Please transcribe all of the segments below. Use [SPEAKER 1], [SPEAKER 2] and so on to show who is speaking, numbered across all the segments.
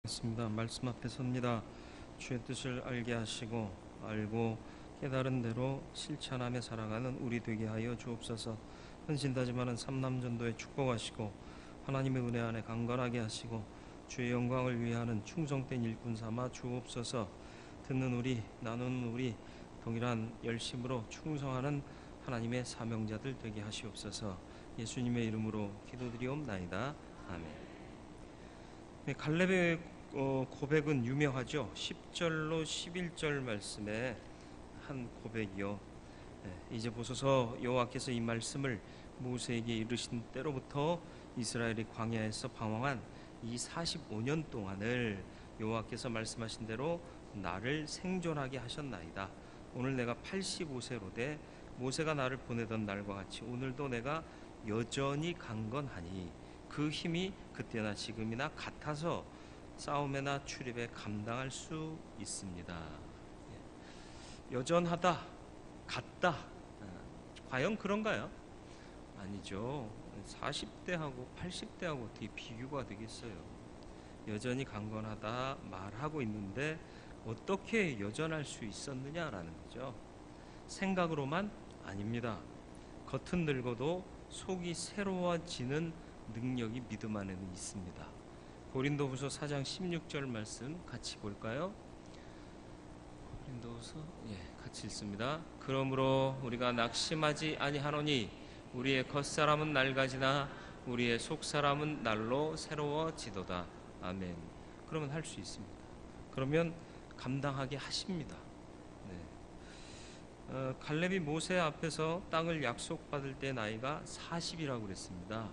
[SPEAKER 1] 습니다. 말씀 앞에 섭니다. 주의 뜻을 알게 하시고 알고 깨달은 대로 실천하며 살아가는 우리 되게 하여 주옵소서. 헌신다짐하는 삼남전도에 축복하시고 하나님의 은혜 안에 강건하게 하시고 주의 영광을 위하는 충성된 일꾼 삼아 주옵소서. 듣는 우리, 나누는 우리 동일한 열심으로 충성하는 하나님의 사명자들 되게 하시옵소서. 예수님의 이름으로 기도드리옵나이다. 아멘. 갈렙의 고백은 유명하죠. 10절로 11절 말씀에 한 고백이요. 이제 보소서, 여호와께서 이 말씀을 모세에게 이르신 때로부터 이스라엘이 광야에서 방황한 이 45년 동안을 여호와께서 말씀하신 대로 나를 생존하게 하셨나이다. 오늘 내가 85세로 돼 모세가 나를 보내던 날과 같이 오늘도 내가 여전히 강건하니 그 힘이 그때나 지금이나 같아서 싸움에나 출입에 감당할 수 있습니다. 여전하다, 같다. 과연 그런가요? 아니죠. 40대하고 80대하고 어떻게 비교가 되겠어요? 여전히 강건하다 말하고 있는데 어떻게 여전할 수 있었느냐라는 거죠. 생각으로만 아닙니다. 겉은 늙어도 속이 새로워지는 능력이 믿음 안에는 있습니다. 고린도후서 4장 16절 말씀 같이 볼까요? 고린도후서 같이 읽습니다. 그러므로 우리가 낙심하지 아니하노니 우리의 겉사람은 낡아지나 우리의 속사람은 날로 새로워지도다. 아멘. 그러면 할 수 있습니다. 그러면 감당하게 하십니다. 갈렙이 모세 앞에서 땅을 약속받을 때 나이가 40이라고 그랬습니다.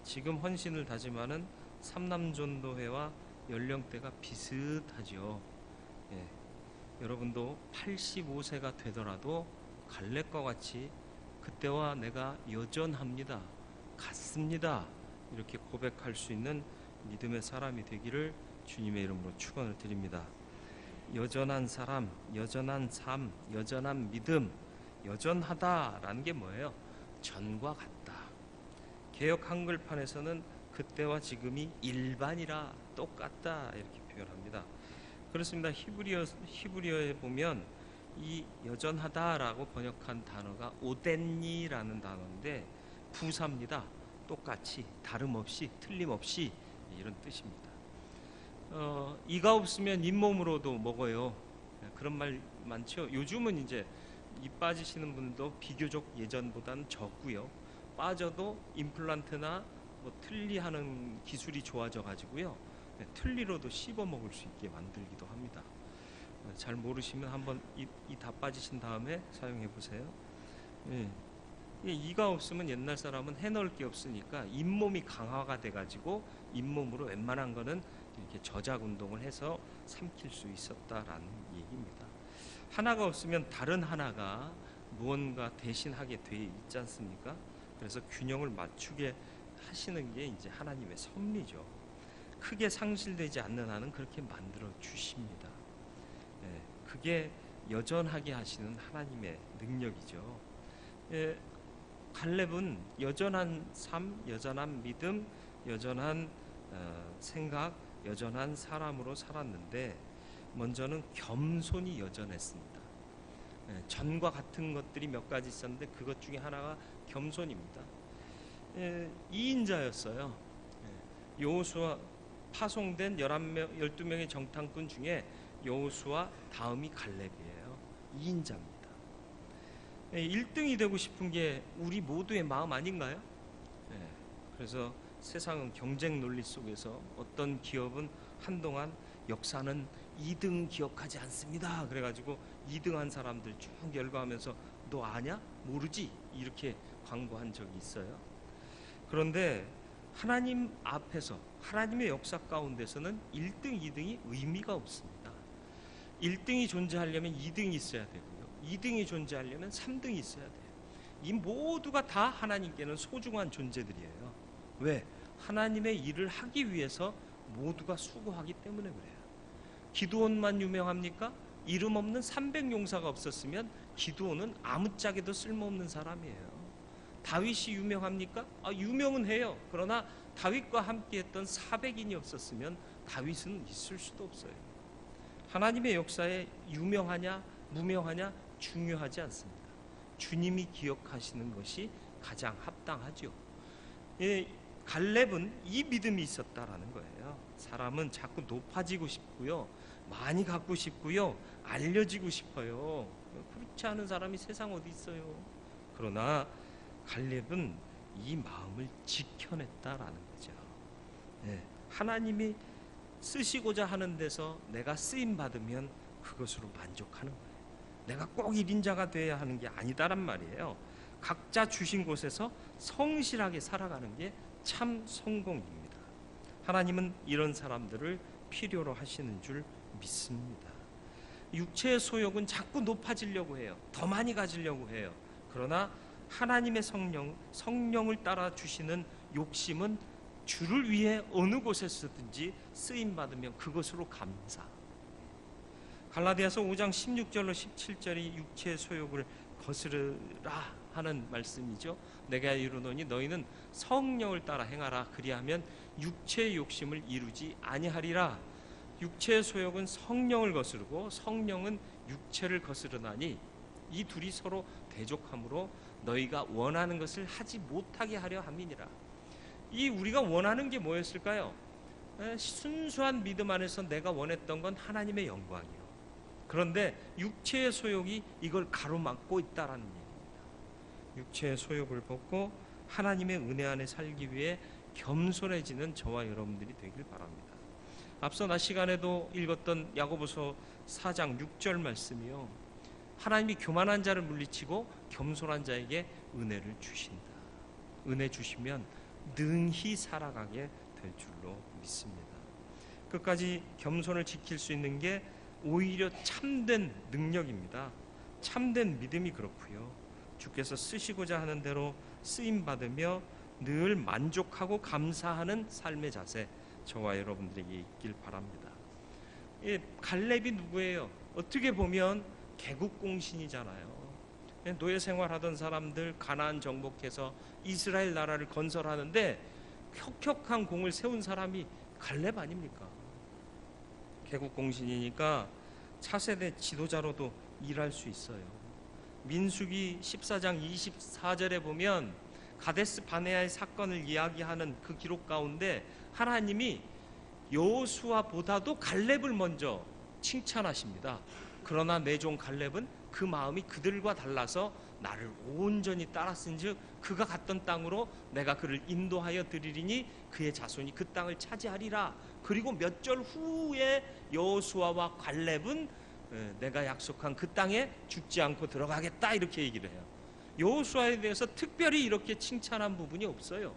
[SPEAKER 1] 지금 헌신을 다짐하는 삼남전도회와 연령대가 비슷하죠. 여러분도 85세가 되더라도 갈렙과 같이 그때와 내가 여전합니다, 같습니다, 이렇게 고백할 수 있는 믿음의 사람이 되기를 주님의 이름으로 축원을 드립니다. 여전한 사람, 여전한 삶, 여전한 믿음, 여전하다라는 게 뭐예요? 전과 같다. 개역 한글판에서는 그때와 지금이 일반이라 똑같다 이렇게 표현합니다. 그렇습니다. 히브리어에 보면 이 여전하다라고 번역한 단어가 오덴니라는 단어인데 부사입니다. 똑같이, 다름없이, 틀림없이 이런 뜻입니다. 이가 없으면 잇몸으로도 먹어요. 그런 말 많죠. 요즘은 이제 이 빠지시는 분도 비교적 예전보다는 적고요. 빠져도 임플란트나 틀니하는 기술이 좋아져 가지고요, 틀니로도 씹어 먹을 수 있게 만들기도 합니다. 잘 모르시면 한번 이 다 빠지신 다음에 사용해 보세요. 이가 없으면 옛날 사람은 해넣을 게 없으니까 잇몸이 강화가 돼 가지고 잇몸으로 웬만한 거는 이렇게 저작 운동을 해서 삼킬 수 있었다라는 얘기입니다. 하나가 없으면 다른 하나가 무언가 대신하게 돼 있지 않습니까? 그래서 균형을 맞추게 하시는 게 이제 하나님의 섭리죠. 크게 상실되지 않는 한은 그렇게 만들어 주십니다. 그게 여전하게 하시는 하나님의 능력이죠. 갈렙은 여전한 삶, 여전한 믿음, 여전한 생각, 여전한 사람으로 살았는데 먼저는 겸손이 여전했습니다. 전과 같은 것들이 몇 가지 있었는데 그것 중에 하나가 겸손입니다. 2인자였어요. 여호수아 파송된 12명의 정탐꾼 중에 여호수아 다음이 갈렙이에요. 2인자입니다. 1등이 되고 싶은 게 우리 모두의 마음 아닌가요? 그래서 세상은 경쟁 논리 속에서 어떤 기업은 한동안 역사는 2등 기억하지 않습니다. 그래가지고 2등한 사람들 쭉 열거하면서 너 아냐? 모르지? 이렇게 광고한 적이 있어요. 그런데 하나님 앞에서 하나님의 역사 가운데서는 1등, 2등이 의미가 없습니다. 1등이 존재하려면 2등이 있어야 되고요, 2등이 존재하려면 3등이 있어야 돼요. 이 모두가 다 하나님께는 소중한 존재들이에요. 왜? 하나님의 일을 하기 위해서 모두가 수고하기 때문에 그래요. 기드온만 유명합니까? 이름 없는 300용사가 없었으면 기드온은 아무짝에도 쓸모없는 사람이에요. 다윗이 유명합니까? 유명은 해요. 그러나 다윗과 함께했던 400인이 없었으면 다윗은 있을 수도 없어요. 하나님의 역사에 유명하냐 무명하냐 중요하지 않습니다. 주님이 기억하시는 것이 가장 합당하죠. 갈렙은 이 믿음이 있었다라는 거예요. 사람은 자꾸 높아지고 싶고요, 많이 갖고 싶고요, 알려지고 싶어요. 그렇지 않은 사람이 세상 어디 있어요. 그러나 갈렙은 이 마음을 지켜냈다라는 거죠. 하나님이 쓰시고자 하는 데서 내가 쓰임 받으면 그것으로 만족하는 거예요. 내가 꼭 1인자가 돼야 하는 게 아니다란 말이에요. 각자 주신 곳에서 성실하게 살아가는 게 참 성공입니다. 하나님은 이런 사람들을 필요로 하시는 줄 믿습니다. 육체의 소욕은 자꾸 높아지려고 해요. 더 많이 가지려고 해요. 그러나 하나님의 성령을 따라 주시는 욕심은 주를 위해 어느 곳에서든지 쓰임 받으면 그것으로 감사. 갈라디아서 5장 16절로 17절이 육체의 소욕을 거스르라 하는 말씀이죠. 내가 이르노니 너희는 성령을 따라 행하라. 그리하면 육체의 욕심을 이루지 아니하리라. 육체의 소욕은 성령을 거스르고 성령은 육체를 거스르나니 이 둘이 서로 대적함으로 너희가 원하는 것을 하지 못하게 하려 함이니라. 이 우리가 원하는 게 뭐였을까요? 순수한 믿음 안에서 내가 원했던 건 하나님의 영광이요. 그런데 육체의 소욕이 이걸 가로막고 있다라는 얘기입니다. 육체의 소욕을 벗고 하나님의 은혜 안에 살기 위해 겸손해지는 저와 여러분들이 되길 바랍니다. 앞서 낮 시간에도 읽었던 야고보서 4장 6절 말씀이요, 하나님이 교만한 자를 물리치고 겸손한 자에게 은혜를 주신다. 은혜 주시면 능히 살아가게 될 줄로 믿습니다. 끝까지 겸손을 지킬 수 있는 게 오히려 참된 능력입니다. 참된 믿음이 그렇고요, 주께서 쓰시고자 하는 대로 쓰임 받으며 늘 만족하고 감사하는 삶의 자세, 저와 여러분들에게 있길 바랍니다. 갈렙이 누구예요? 어떻게 보면 개국공신이잖아요. 노예 생활하던 사람들 가나안 정복해서 이스라엘 나라를 건설하는데 혁혁한 공을 세운 사람이 갈렙 아닙니까? 개국공신이니까 차세대 지도자로도 일할 수 있어요. 민수기 14장 24절에 보면 가데스 바네아의 사건을 이야기하는 그 기록 가운데 하나님이 여호수아보다도 갈렙을 먼저 칭찬하십니다. 그러나 내 종 갈렙은 그 마음이 그들과 달라서 나를 온전히 따랐은즉 그가 갔던 땅으로 내가 그를 인도하여 드리리니 그의 자손이 그 땅을 차지하리라. 그리고 몇 절 후에 여호수아와 갈렙은 내가 약속한 그 땅에 죽지 않고 들어가겠다 이렇게 얘기를 해요. 여호수아에 대해서 특별히 이렇게 칭찬한 부분이 없어요.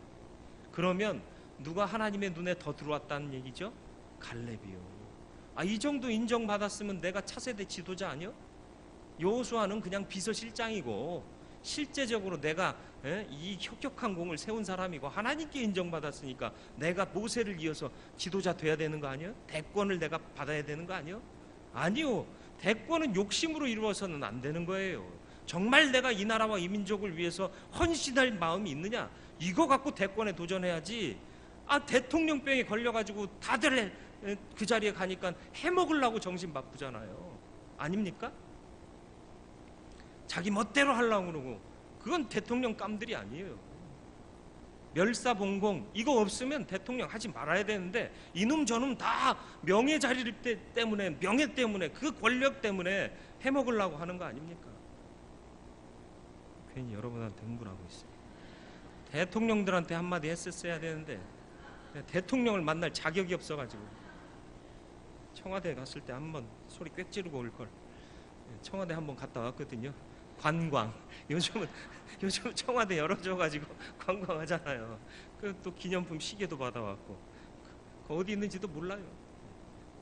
[SPEAKER 1] 그러면 누가 하나님의 눈에 더 들어왔다는 얘기죠? 갈렙이요. 이 정도 인정받았으면 내가 차세대 지도자 아니요? 여호수아는 그냥 비서실장이고 실제적으로 내가 이 혁혁한 공을 세운 사람이고 하나님께 인정받았으니까 내가 모세를 이어서 지도자 돼야 되는 거 아니에요? 대권을 내가 받아야 되는 거 아니에요? 아니요. 대권은 욕심으로 이루어서는 안 되는 거예요. 정말 내가 이 나라와 이 민족을 위해서 헌신할 마음이 있느냐, 이거 갖고 대권에 도전해야지. 대통령병에 걸려가지고 다들 그 자리에 가니까 해먹으려고 정신 바쁘잖아요. 아닙니까? 자기 멋대로 하려고 그러고, 그건 대통령 깜들이 아니에요. 멸사봉공 이거 없으면 대통령 하지 말아야 되는데 이놈 저놈 다 명예 자리 때문에, 명예 때문에, 그 권력 때문에 해먹으려고 하는 거 아닙니까? 괜히 여러분한테 흥분하고 있어요. 대통령들한테 한마디 했었어야 되는데 대통령을 만날 자격이 없어가지고 청와대 갔을 때 한번 소리 꽥 지르고 올걸. 청와대 한번 갔다 왔거든요. 관광. 요즘 청와대 열어줘가지고 관광하잖아요. 또 기념품 시계도 받아왔고, 어디 있는지도 몰라요.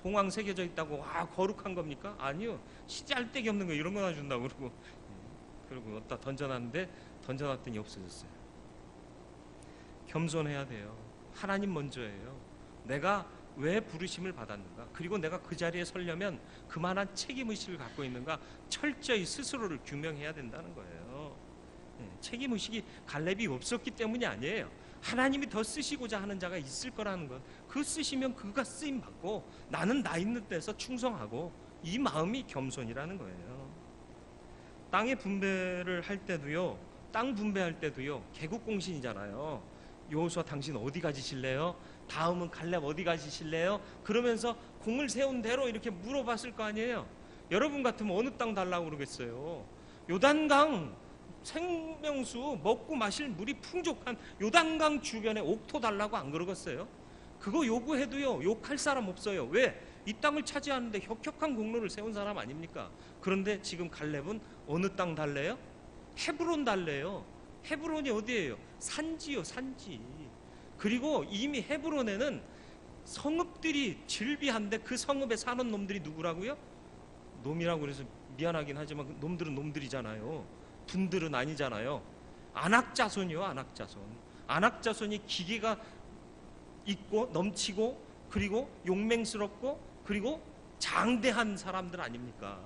[SPEAKER 1] 봉황 새겨져 있다고 거룩한 겁니까? 아니요. 시잘데기 없는 거 이런 거나 준다고 그러고, 그리고 어디다 던져놨는데 던져놨더니 없어졌어요. 겸손해야 돼요. 하나님 먼저예요. 내가 왜 부르심을 받았는가, 그리고 내가 그 자리에 서려면 그만한 책임의식을 갖고 있는가, 철저히 스스로를 규명해야 된다는 거예요. 책임의식이 갈렙이 없었기 때문이 아니에요. 하나님이 더 쓰시고자 하는 자가 있을 거라는 것. 그 쓰시면 그가 쓰임 받고 나는 나 있는 데서 충성하고, 이 마음이 겸손이라는 거예요. 땅의 분배를 할 때도요, 땅 분배할 때도요, 개국공신이잖아요. 여호수아 당신 어디 가지실래요? 다음은 갈렙 어디 가지실래요? 그러면서 공을 세운 대로 이렇게 물어봤을 거 아니에요. 여러분 같으면 어느 땅 달라고 그러겠어요? 요단강 생명수, 먹고 마실 물이 풍족한 요단강 주변에 옥토 달라고 안 그러겠어요? 그거 요구해도요, 욕할 사람 없어요. 왜? 이 땅을 차지하는데 혁혁한 공로를 세운 사람 아닙니까? 그런데 지금 갈렙은 어느 땅 달래요? 헤브론 달래요. 헤브론이 어디예요? 산지요, 산지. 그리고 이미 헤브론에는 성읍들이 즐비한데 그 성읍에 사는 놈들이 누구라고요? 놈이라고 그래서 미안하긴 하지만 그 놈들은 놈들이잖아요. 분들은 아니잖아요. 안악자손이요, 안악자손. 안악자손이 기계가 있고 넘치고, 그리고 용맹스럽고, 그리고 장대한 사람들 아닙니까?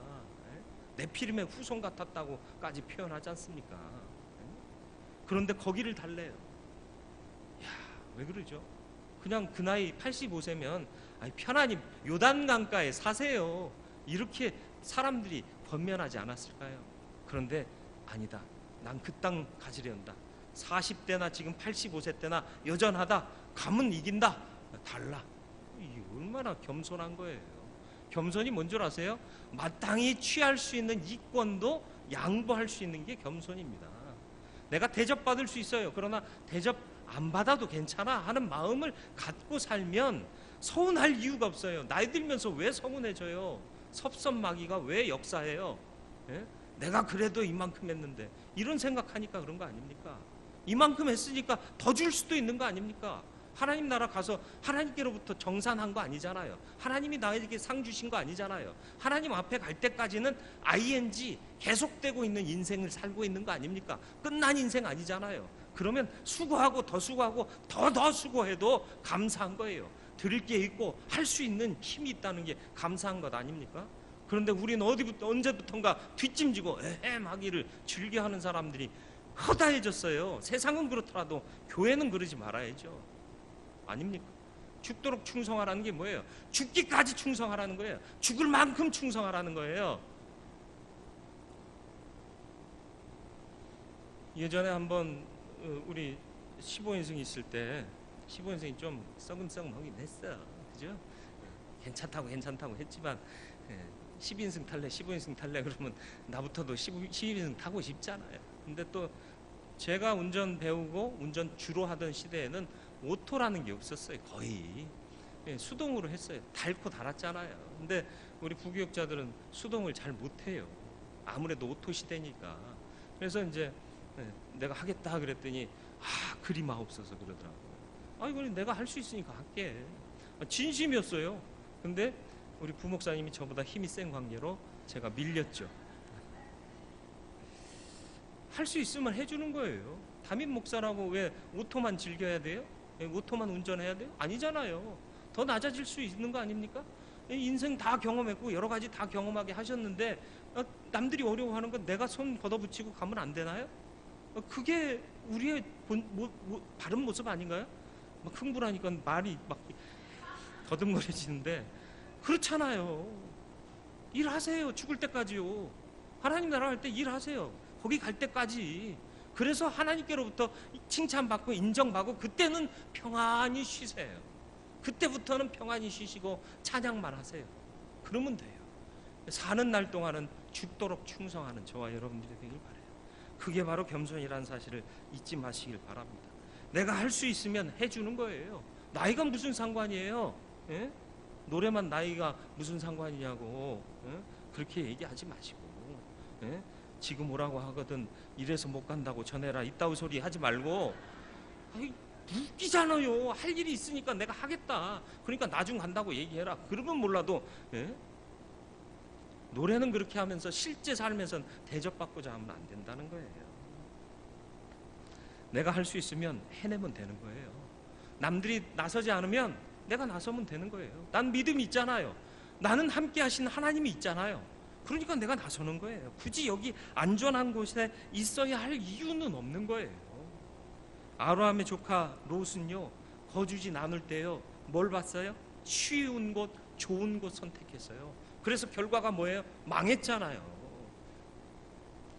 [SPEAKER 1] 네피림의 후손 같았다고까지 표현하지 않습니까? 그런데 거기를 달래요. 야, 왜 그러죠? 그냥 그 나이 85세면 편안히 요단강가에 사세요, 이렇게 사람들이 번면하지 않았을까요? 그런데 아니다, 난 그 땅 가지려한다. 40대나 지금 85세 때나 여전하다. 가면 이긴다. 달라. 이게 얼마나 겸손한 거예요. 겸손이 뭔 줄 아세요? 마땅히 취할 수 있는 이권도 양보할 수 있는 게 겸손입니다. 내가 대접받을 수 있어요. 그러나 대접 안 받아도 괜찮아 하는 마음을 갖고 살면 서운할 이유가 없어요. 나이 들면서 왜 서운해져요? 섭섭마귀가 왜 역사해요? 예? 내가 그래도 이만큼 했는데, 이런 생각하니까 그런 거 아닙니까? 이만큼 했으니까 더 줄 수도 있는 거 아닙니까? 하나님 나라 가서 하나님께로부터 정산한 거 아니잖아요. 하나님이 나에게 상 주신 거 아니잖아요. 하나님 앞에 갈 때까지는 ing 계속되고 있는 인생을 살고 있는 거 아닙니까? 끝난 인생 아니잖아요. 그러면 수고하고 더 수고하고 더 수고해도 감사한 거예요. 드릴 게 있고 할 수 있는 힘이 있다는 게 감사한 것 아닙니까? 그런데 우리는 어디부터 언제부턴가 뒷짐지고 에헴하기를 즐겨하는 사람들이 허다해졌어요. 세상은 그렇더라도 교회는 그러지 말아야죠. 아닙니까? 죽도록 충성하라는 게 뭐예요? 죽기까지 충성하라는 거예요. 죽을 만큼 충성하라는 거예요. 예전에 한번 우리 15인승 있을 때 15인승이 좀 썩음썩음하긴 했어. 그죠? 괜찮다고 했지만 10인승 탈래 15인승 탈래 그러면 나부터도 12인승 타고 싶잖아요. 근데 또 제가 운전 배우고 운전 주로 하던 시대에는 오토라는 게 없었어요. 거의 수동으로 했어요. 닳고 닳았잖아요. 근데 우리 부교육자들은 수동을 잘 못해요. 아무래도 오토 시대니까. 그래서 이제 내가 하겠다 그랬더니 그리 마옵소서 그러더라고요. 이건 내가 할 수 있으니까 할게. 진심이었어요. 근데 우리 부목사님이 저보다 힘이 센 관계로 제가 밀렸죠. 할 수 있으면 해주는 거예요. 담임 목사라고 왜 오토만 즐겨야 돼요? 오토만 운전해야 돼요? 아니잖아요. 더 낮아질 수 있는 거 아닙니까? 인생 다 경험했고 여러 가지 다 경험하게 하셨는데 남들이 어려워하는 건 내가 손 걷어붙이고 가면 안 되나요? 그게 우리의 바른 모습 아닌가요? 막 흥분하니까 말이 막 더듬거려지는데 그렇잖아요. 일하세요. 죽을 때까지요. 하나님 나라 갈 때 일하세요. 거기 갈 때까지. 그래서 하나님께로부터 칭찬받고 인정받고 그때는 평안히 쉬세요. 그때부터는 평안히 쉬시고 찬양만 하세요. 그러면 돼요. 사는 날 동안은 죽도록 충성하는 저와 여러분들이 되길 바라요. 그게 바로 겸손이라는 사실을 잊지 마시길 바랍니다. 내가 할 수 있으면 해주는 거예요. 나이가 무슨 상관이에요? 예? 노래만 나이가 무슨 상관이냐고 그렇게 얘기하지 마시고 지금 오라고 하거든 이래서 못 간다고 전해라 이따위 소리 하지 말고 웃기잖아요. 할 일이 있으니까 내가 하겠다. 그러니까 나중 간다고 얘기해라. 그러면 몰라도 노래는 그렇게 하면서 실제 삶에선 대접받고자 하면 안 된다는 거예요. 내가 할 수 있으면 해내면 되는 거예요. 남들이 나서지 않으면 내가 나서면 되는 거예요. 난 믿음이 있잖아요. 나는 함께 하신 하나님이 있잖아요. 그러니까 내가 나서는 거예요. 굳이 여기 안전한 곳에 있어야 할 이유는 없는 거예요. 아브라함의 조카 롯은요, 거주지 나눌 때요, 뭘 봤어요? 쉬운 곳, 좋은 곳 선택했어요. 그래서 결과가 뭐예요? 망했잖아요.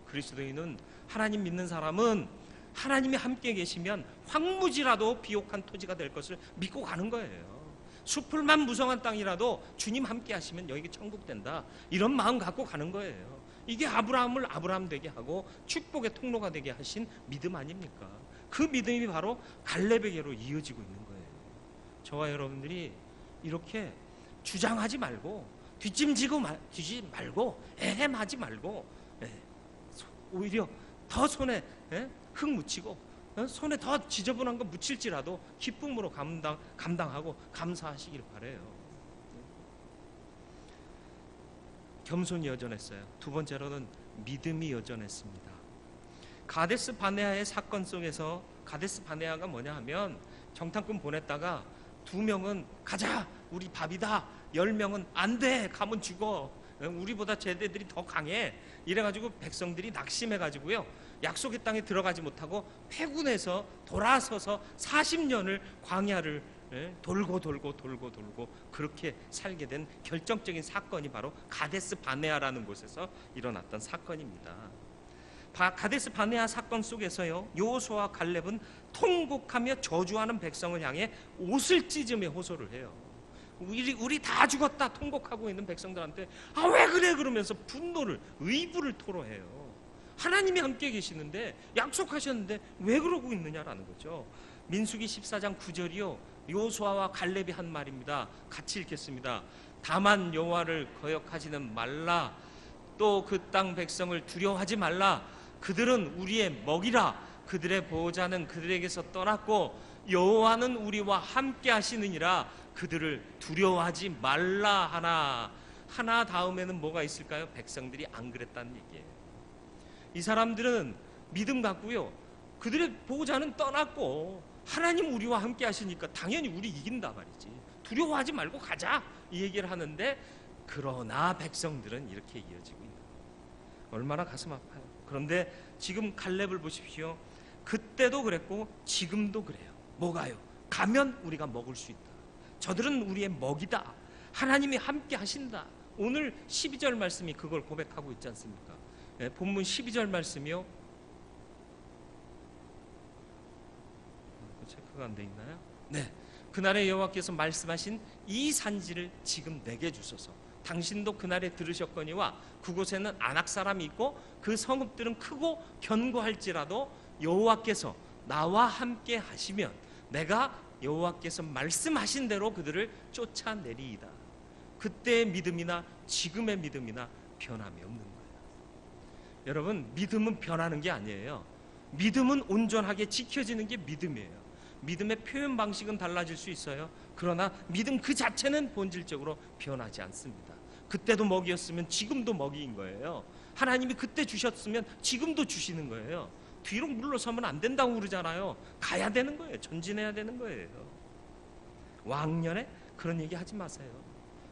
[SPEAKER 1] 그리스도인은, 하나님 믿는 사람은 하나님이 함께 계시면 황무지라도 비옥한 토지가 될 것을 믿고 가는 거예요. 수풀만 무성한 땅이라도 주님 함께 하시면 여기가 천국 된다, 이런 마음 갖고 가는 거예요. 이게 아브라함을 아브라함 되게 하고 축복의 통로가 되게 하신 믿음 아닙니까? 그 믿음이 바로 갈렙에게로 이어지고 있는 거예요. 저와 여러분들이 이렇게 주장하지 말고, 뒷짐지지 말고, 애헴하지 말고, 오히려 더 손에 흙 묻히고, 손에 더 지저분한 거 묻힐지라도 기쁨으로 감당하고 감사하시길 바라요. 겸손이 여전했어요. 두 번째로는 믿음이 여전했습니다. 가데스 바네아의 사건 속에서, 가데스 바네아가 뭐냐 하면, 정탐꾼 보냈다가 2명은 가자, 우리 밥이다, 10명은 안 돼, 가면 죽어, 우리보다 쟤네들이 더 강해, 이래가지고 백성들이 낙심해가지고요, 약속의 땅에 들어가지 못하고 회군해서 돌아서서 40년을 광야를 돌고 그렇게 살게 된 결정적인 사건이 바로 가데스 바네아라는 곳에서 일어났던 사건입니다. 가데스 바네아 사건 속에서요, 여호수아와 갈렙은 통곡하며 저주하는 백성을 향해 옷을 찢으며 호소를 해요. 우리 다 죽었다 통곡하고 있는 백성들한테 왜 그래 그러면서 분노를, 의부를 토로해요. 하나님이 함께 계시는데, 약속하셨는데 왜 그러고 있느냐라는 거죠. 민수기 14장 9절이요, 여호수아와 갈렙이 한 말입니다. 같이 읽겠습니다. 다만 여호와를 거역하지는 말라, 또 그 땅 백성을 두려워하지 말라. 그들은 우리의 먹이라. 그들의 보호자는 그들에게서 떠났고 여호와는 우리와 함께 하시느니라. 그들을 두려워하지 말라 하나 다음에는 뭐가 있을까요? 백성들이 안 그랬다는 얘기예요. 이 사람들은 믿음 갖고요, 그들의 보호자는 떠났고 하나님 우리와 함께 하시니까 당연히 우리 이긴다 말이지, 두려워하지 말고 가자, 이 얘기를 하는데, 그러나 백성들은 이렇게 이어지고 있는 거예요. 얼마나 가슴 아파요. 그런데 지금 갈렙을 보십시오. 그때도 그랬고 지금도 그래요. 뭐가요? 가면 우리가 먹을 수 있다, 저들은 우리의 먹이다, 하나님이 함께 하신다. 오늘 12절 말씀이 그걸 고백하고 있지 않습니까? 본문 12절 말씀이요, 체크가 안 돼 있나요? 네. 그날에 여호와께서 말씀하신 이 산지를 지금 내게 주소서. 당신도 그날에 들으셨거니와 그곳에는 아낙 사람이 있고 그 성읍들은 크고 견고할지라도 여호와께서 나와 함께 하시면 내가 여호와께서 말씀하신 대로 그들을 쫓아내리이다. 그때의 믿음이나 지금의 믿음이나 변함이 없는 거예요. 여러분, 믿음은 변하는 게 아니에요. 믿음은 온전하게 지켜지는 게 믿음이에요. 믿음의 표현 방식은 달라질 수 있어요. 그러나 믿음 그 자체는 본질적으로 변하지 않습니다. 그때도 먹이였으면 지금도 먹이인 거예요. 하나님이 그때 주셨으면 지금도 주시는 거예요. 뒤로 물러서면 안 된다고 그러잖아요. 가야 되는 거예요. 전진해야 되는 거예요. 왕년에 그런 얘기 하지 마세요.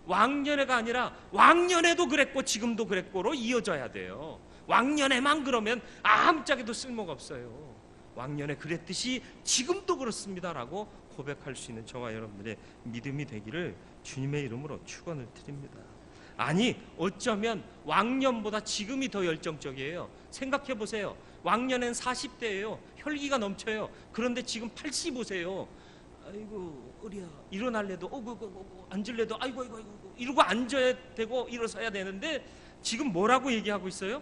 [SPEAKER 1] 왕년에가 아니라 왕년에도 그랬고 지금도 그랬고로 이어져야 돼요. 왕년에만 그러면 아무짝에도 쓸모가 없어요. 왕년에 그랬듯이 지금도 그렇습니다라고 고백할 수 있는 저와 여러분들의 믿음이 되기를 주님의 이름으로 축원을 드립니다. 아니, 어쩌면 왕년보다 지금이 더 열정적이에요. 생각해 보세요. 왕년엔 40대예요. 혈기가 넘쳐요. 그런데 지금 85세요. 아이고 어리야, 일어날래도 앉을래도 아이고 이러고 앉아야 되고 일어서야 되는데 지금 뭐라고 얘기하고 있어요?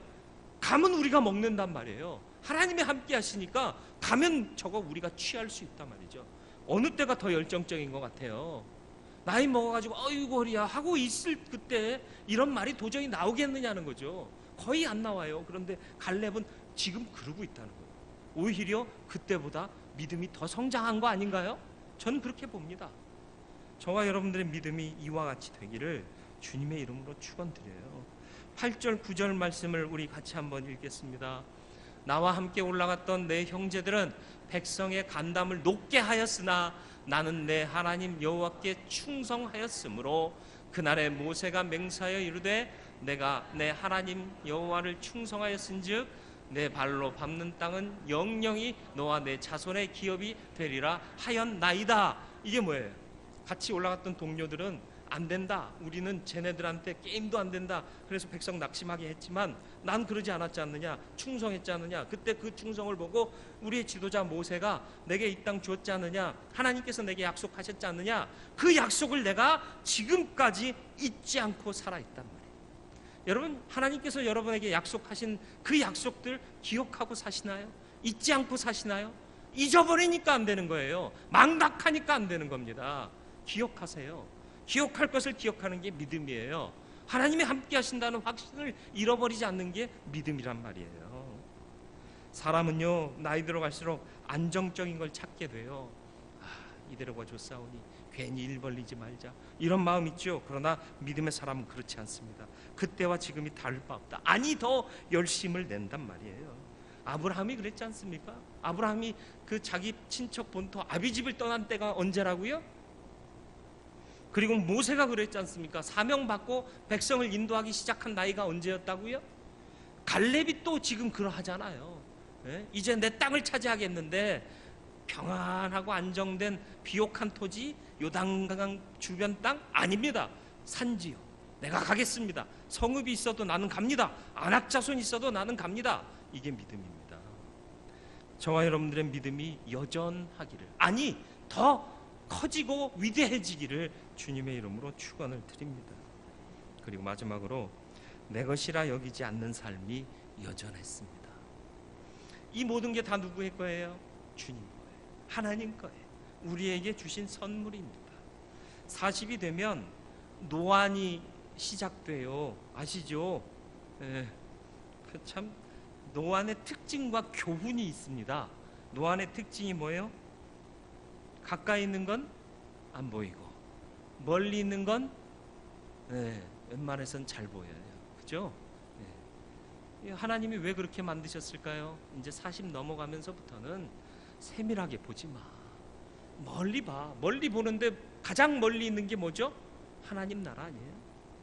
[SPEAKER 1] 가면 우리가 먹는단 말이에요. 하나님이 함께 하시니까 가면 저거 우리가 취할 수 있단 말이죠. 어느 때가 더 열정적인 것 같아요? 나이 먹어가지고 아이고 허리야 하고 있을 그때 이런 말이 도저히 나오겠느냐는 거죠. 거의 안 나와요. 그런데 갈렙은 지금 그러고 있다는 거예요. 오히려 그때보다 믿음이 더 성장한 거 아닌가요? 저는 그렇게 봅니다. 저와 여러분들의 믿음이 이와 같이 되기를 주님의 이름으로 축원드려요. 8절 9절 말씀을 우리 같이 한번 읽겠습니다. 나와 함께 올라갔던 내 형제들은 백성의 간담을 높게 하였으나 나는 내 하나님 여호와께 충성하였으므로 그날에 모세가 맹세하여 이르되 내가 내 하나님 여호와를 충성하였은즉 내 발로 밟는 땅은 영영이 너와 내 자손의 기업이 되리라 하였나이다. 이게 뭐예요? 같이 올라갔던 동료들은 안 된다, 우리는 쟤네들한테 게임도 안 된다, 그래서 백성 낙심하게 했지만 난 그러지 않았지 않느냐, 충성했지 않느냐, 그때 그 충성을 보고 우리의 지도자 모세가 내게 이 땅 주었지 않느냐, 하나님께서 내게 약속하셨지 않느냐, 그 약속을 내가 지금까지 잊지 않고 살아있단 말이에요. 여러분, 하나님께서 여러분에게 약속하신 그 약속들 기억하고 사시나요? 잊지 않고 사시나요? 잊어버리니까 안 되는 거예요. 망각하니까 안 되는 겁니다. 기억하세요. 기억할 것을 기억하는 게 믿음이에요. 하나님이 함께 하신다는 확신을 잃어버리지 않는 게 믿음이란 말이에요. 사람은요, 나이 들어갈수록 안정적인 걸 찾게 돼요. 이대로가 좋사오니 괜히 일 벌리지 말자, 이런 마음 있죠. 그러나 믿음의 사람은 그렇지 않습니다. 그때와 지금이 다를 바 없다. 아니, 더 열심을 낸단 말이에요. 아브라함이 그랬지 않습니까? 아브라함이 그 자기 친척 본토 아비집을 떠난 때가 언제라고요? 그리고 모세가 그랬지 않습니까? 사명받고 백성을 인도하기 시작한 나이가 언제였다고요? 갈렙이 또 지금 그러하잖아요. 이제 내 땅을 차지하겠는데, 평안하고 안정된 비옥한 토지, 요단강 주변 땅 아닙니다. 산지요. 내가 가겠습니다. 성읍이 있어도 나는 갑니다. 안악자손 있어도 나는 갑니다. 이게 믿음입니다. 저와 여러분들의 믿음이 여전하기를, 아니 더 커지고 위대해지기를 주님의 이름으로 축원을 드립니다. 그리고 마지막으로 내 것이라 여기지 않는 삶이 여전했습니다. 이 모든 게 다 누구의 거예요? 주님 거예요. 하나님 거예요. 우리에게 주신 선물입니다. 40이 되면 노안이 시작돼요. 아시죠? 참 노안의 특징과 교훈이 있습니다. 노안의 특징이 뭐예요? 가까이 있는 건 안 보이고 멀리 있는 건 웬만해선 잘 보여요. 그죠? 하나님이 왜 그렇게 만드셨을까요? 이제 40 넘어가면서부터는 세밀하게 보지 마. 멀리 봐. 멀리 보는데 가장 멀리 있는 게 뭐죠? 하나님 나라 아니에요?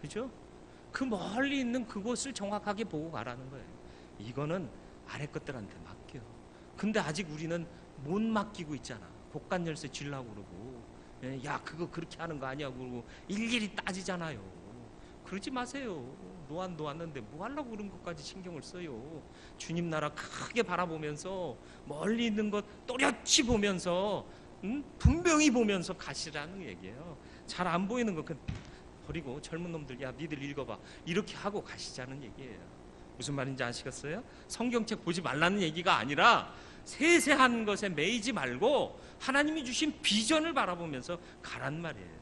[SPEAKER 1] 그죠? 그 멀리 있는 그곳을 정확하게 보고 가라는 거예요. 이거는 아래 것들한테 맡겨. 근데 아직 우리는 못 맡기고 있잖아. 곡간 열쇠 쥐려고 그러고, 야 그거 그렇게 하는 거 아니야 그러고 일일이 따지잖아요. 그러지 마세요. 노안 놓았는데 뭐 하려고 그런 것까지 신경을 써요. 주님 나라 크게 바라보면서 멀리 있는 것 또렷이 보면서 분명히 보면서 가시라는 얘기예요. 잘 안 보이는 거 버리고 젊은 놈들, 야 니들 읽어봐, 이렇게 하고 가시자는 얘기예요. 무슨 말인지 아시겠어요? 성경책 보지 말라는 얘기가 아니라 세세한 것에 매이지 말고 하나님이 주신 비전을 바라보면서 가란 말이에요.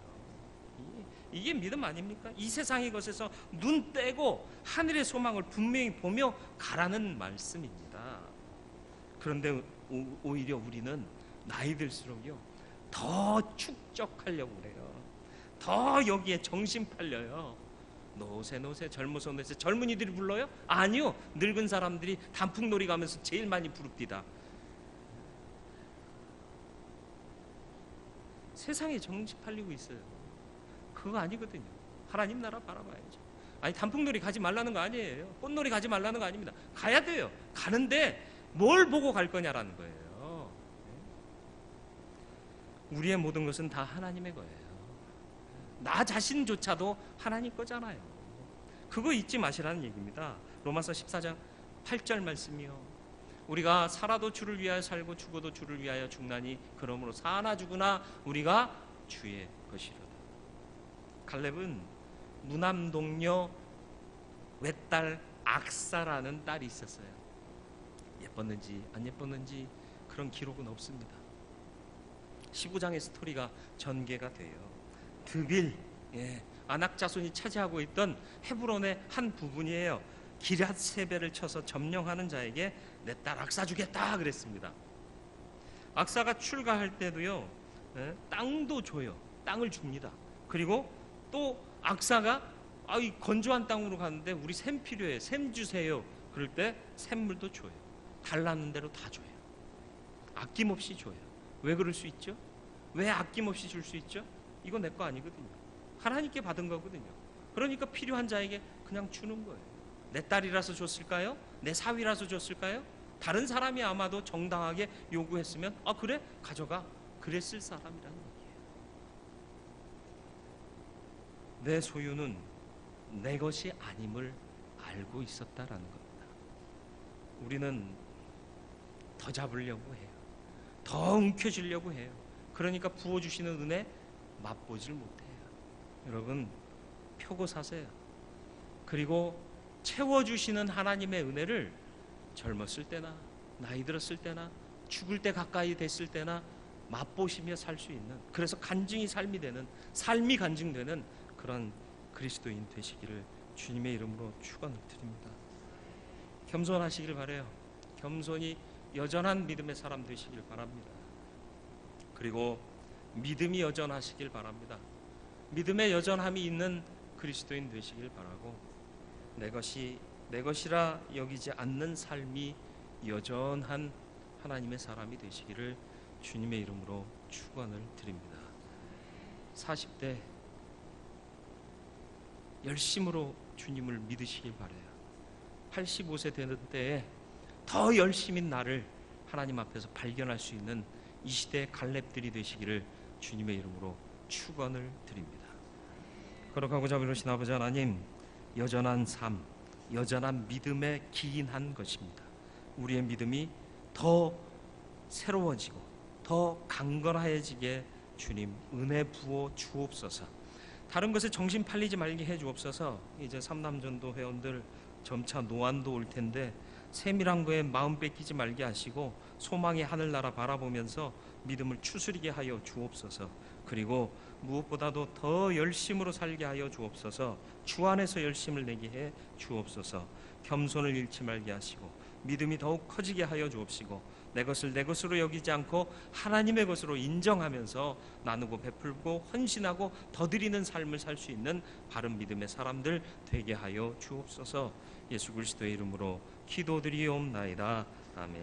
[SPEAKER 1] 이게 믿음 아닙니까? 이 세상의 것에서 눈 떼고 하늘의 소망을 분명히 보며 가라는 말씀입니다. 그런데 오히려 우리는 나이 들수록요 더 축적하려고 그래요. 더 여기에 정신 팔려요. 노세 젊어서 노세. 젊은이들이 불러요? 아니요, 늙은 사람들이 단풍놀이 가면서 제일 많이 부릅디다. 세상에 정신 팔리고 있어요. 그거 아니거든요. 하나님 나라 바라봐야죠. 아니 단풍놀이 가지 말라는 거 아니에요. 꽃놀이 가지 말라는 거 아닙니다. 가야 돼요. 가는데 뭘 보고 갈 거냐라는 거예요. 우리의 모든 것은 다 하나님의 거예요. 나 자신조차도 하나님 거잖아요. 그거 잊지 마시라는 얘기입니다. 로마서 14장 8절 말씀이요. 우리가 살아도 주를 위하여 살고 죽어도 주를 위하여 죽나니 그러므로 사나 죽으나 우리가 주의 것이로다. 갈렙은 무남동녀 외딸 악사라는 딸이 있었어요. 예뻤는지 안 예뻤는지 그런 기록은 없습니다. 15장의 스토리가 전개가 돼요. 드빌, 아낙 자손이 차지하고 있던 헤브론의 한 부분이에요. 기럇 세벨을 쳐서 점령하는 자에게 내 딸 악사 주겠다 그랬습니다. 악사가 출가할 때도요 땅도 줘요. 땅을 줍니다. 그리고 또 악사가 이 건조한 땅으로 가는데 우리 샘 필요해, 샘 주세요. 그럴 때 샘물도 줘요. 달라는 대로 다 줘요. 아낌없이 줘요. 왜 그럴 수 있죠? 왜 아낌없이 줄 수 있죠? 이거 내 거 아니거든요. 하나님께 받은 거거든요. 그러니까 필요한 자에게 그냥 주는 거예요. 내 딸이라서 줬을까요? 내 사위라서 줬을까요? 다른 사람이 아마도 정당하게 요구했으면 그래 가져가 그랬을 사람이라는 얘기예요. 내 소유는 내 것이 아님을 알고 있었다라는 겁니다. 우리는 더 잡으려고 해요. 더 움켜쥐려고 해요. 그러니까 부어주시는 은혜 맛보질 못해요. 여러분 표고 사세요. 그리고 채워주시는 하나님의 은혜를 젊었을 때나 나이 들었을 때나 죽을 때 가까이 됐을 때나 맛보시며 살 수 있는, 그래서 간증이 삶이 되는, 삶이 간증되는 그런 그리스도인 되시기를 주님의 이름으로 축원을 드립니다. 겸손하시기를 바라요. 겸손히 여전한 믿음의 사람 되시길 바랍니다. 그리고 믿음이 여전하시길 바랍니다. 믿음의 여전함이 있는 그리스도인 되시길 바라고, 내 것이 내 것이라 여기지 않는 삶이 여전한 하나님의 사람이 되시기를 주님의 이름으로 축원을 드립니다. 40대 열심으로 주님을 믿으시길 바라요. 85세 되는 때에 더 열심인 나를 하나님 앞에서 발견할 수 있는 이 시대의 갈렙들이 되시기를 주님의 이름으로 축원을 드립니다. 거룩하고 자비로우신 아버지 하나님, 여전한 삶, 여전한 믿음에 기인한 것입니다. 우리의 믿음이 더 새로워지고 더 강건해지게 주님 은혜 부어 주옵소서. 다른 것에 정신 팔리지 말게 해 주옵소서. 이제 삼남전도 회원들 점차 노안도 올 텐데 세밀한 거에 마음 뺏기지 말게 하시고 소망의 하늘나라 바라보면서 믿음을 추스리게 하여 주옵소서. 그리고 무엇보다도 더 열심으로 살게 하여 주옵소서. 주 안에서 열심을 내게 해 주옵소서. 겸손을 잃지 말게 하시고 믿음이 더욱 커지게 하여 주옵시고, 내 것을 내 것으로 여기지 않고 하나님의 것으로 인정하면서 나누고 베풀고 헌신하고 더 드리는 삶을 살 수 있는 바른 믿음의 사람들 되게 하여 주옵소서. 예수 그리스도의 이름으로 기도드리옵나이다. 아멘.